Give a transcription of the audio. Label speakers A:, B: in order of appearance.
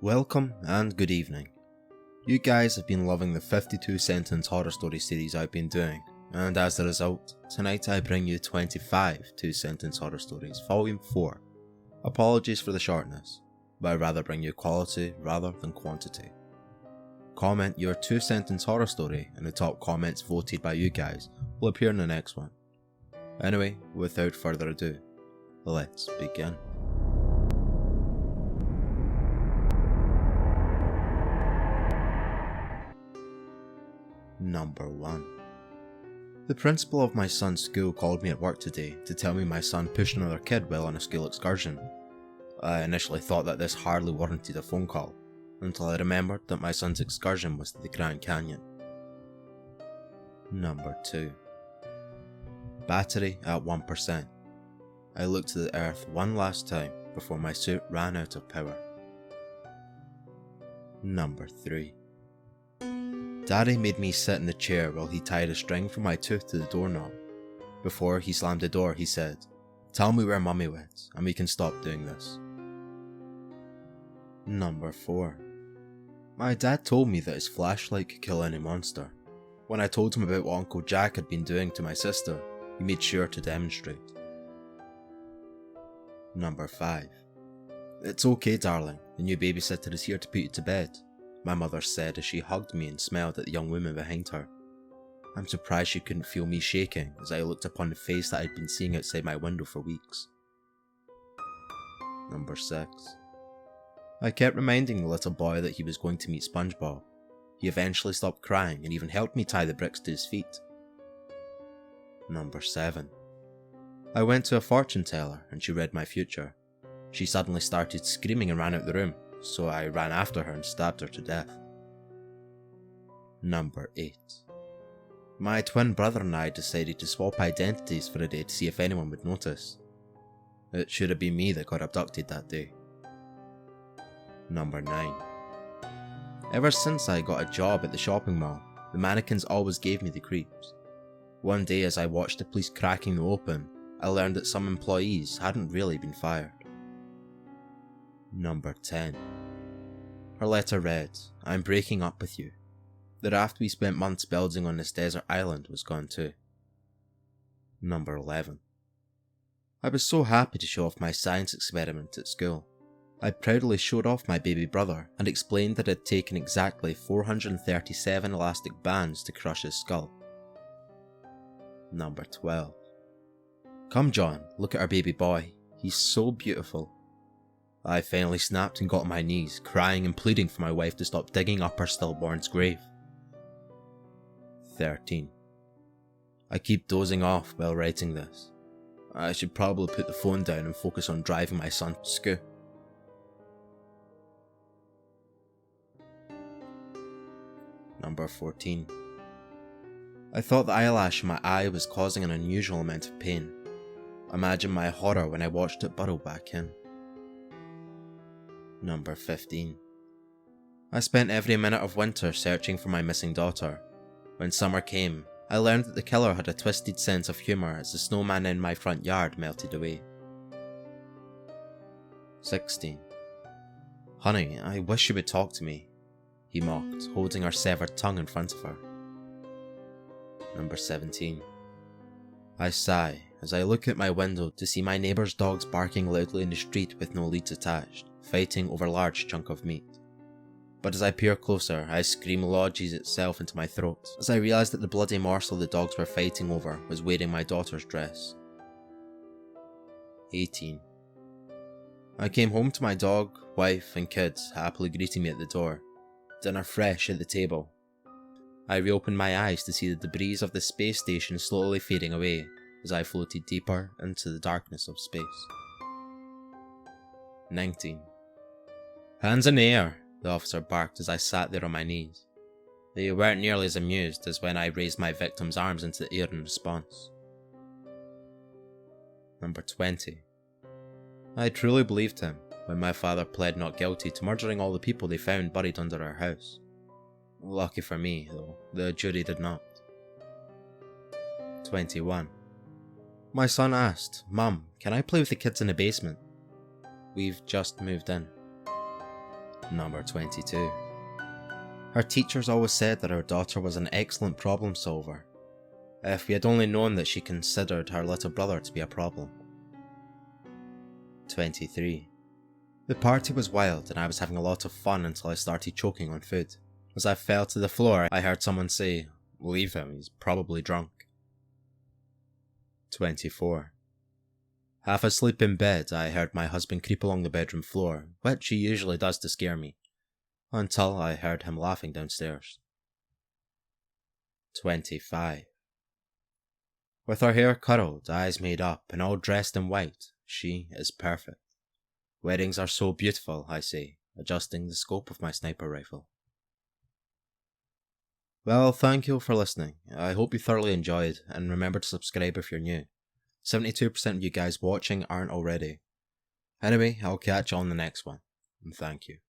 A: Welcome and good evening. You guys have been loving the 52 sentence horror story series I've been doing, and as a result, tonight I bring you 25 two-sentence horror stories, volume 4. Apologies for the shortness, but I'd rather bring you quality rather than quantity. Comment your two-sentence horror story and the top comments voted by you guys will appear in the next one. Anyway, without further ado, let's begin. Number 1. The principal of my son's school called me at work today to tell me my son pushed another kid while on a school excursion. I initially thought that this hardly warranted a phone call, until I remembered that my son's excursion was to the Grand Canyon. Number 2. Battery at 1%. I looked to the earth one last time before my suit ran out of power. Number 3. Daddy made me sit in the chair while he tied a string from my tooth to the doorknob. Before he slammed the door, he said, "Tell me where Mummy went, and we can stop doing this." Number 4. My dad told me that his flashlight could kill any monster. When I told him about what Uncle Jack had been doing to my sister, he made sure to demonstrate. Number 5. "It's okay, darling. The new babysitter is here to put you to bed," my mother said as she hugged me and smiled at the young woman behind her. I'm surprised she couldn't feel me shaking as I looked upon the face that I'd been seeing outside my window for weeks. Number 6. I kept reminding the little boy that he was going to meet SpongeBob. He eventually stopped crying and even helped me tie the bricks to his feet. Number 7. I went to a fortune teller and she read my future. She suddenly started screaming and ran out the room, so I ran after her and stabbed her to death. Number 8. My twin brother and I decided to swap identities for a day to see if anyone would notice. It should have been me that got abducted that day. Number 9. Ever since I got a job at the shopping mall, the mannequins always gave me the creeps. One day as I watched the police cracking them open, I learned that some employees hadn't really been fired. Number 10. Her letter read, "I'm breaking up with you." The raft we spent months building on this desert island was gone too. Number 11. I was so happy to show off my science experiment at school. I proudly showed off my baby brother and explained that it had taken exactly 437 elastic bands to crush his skull. Number 12. "Come John, look at our baby boy. He's so beautiful." I finally snapped and got on my knees, crying and pleading for my wife to stop digging up our stillborn's grave. 13. I keep dozing off while writing this. I should probably put the phone down and focus on driving my son to school. Number 14. I thought the eyelash in my eye was causing an unusual amount of pain. Imagine my horror when I watched it burrow back in. Number 15. I spent every minute of winter searching for my missing daughter. When summer came, I learned that the killer had a twisted sense of humour as the snowman in my front yard melted away. 16. "Honey, I wish you would talk to me," he mocked, holding her severed tongue in front of her. Number 17. I sigh as I look out my window to see my neighbour's dogs barking loudly in the street with no leads attached, fighting over a large chunk of meat. But as I peer closer, I scream lodges itself into my throat as I realise that the bloody morsel the dogs were fighting over was wearing my daughter's dress. 18. I came home to my dog, wife and kids happily greeting me at the door, dinner fresh at the table. I reopened my eyes to see the debris of the space station slowly fading away as I floated deeper into the darkness of space. 19. "Hands in the air," the officer barked as I sat there on my knees. They weren't nearly as amused as when I raised my victim's arms into the air in response. Number 20. I truly believed him when my father pled not guilty to murdering all the people they found buried under our house. Lucky for me, though, the jury did not. 21. My son asked, "Mum, can I play with the kids in the basement?" We've just moved in. Number 22. Her teachers always said that her daughter was an excellent problem solver. If we had only known that she considered her little brother to be a problem. 23. The party was wild and I was having a lot of fun until I started choking on food. As I fell to the floor, I heard someone say, "Leave him, he's probably drunk." 24. Half asleep in bed, I heard my husband creep along the bedroom floor, which he usually does to scare me, until I heard him laughing downstairs. 25. With her hair curled, eyes made up, and all dressed in white, she is perfect. Weddings are so beautiful, I say, adjusting the scope of my sniper rifle. Well, thank you for listening. I hope you thoroughly enjoyed, and remember to subscribe if you're new. 72% of you guys watching aren't already. Anyway, I'll catch you on the next one, and thank you.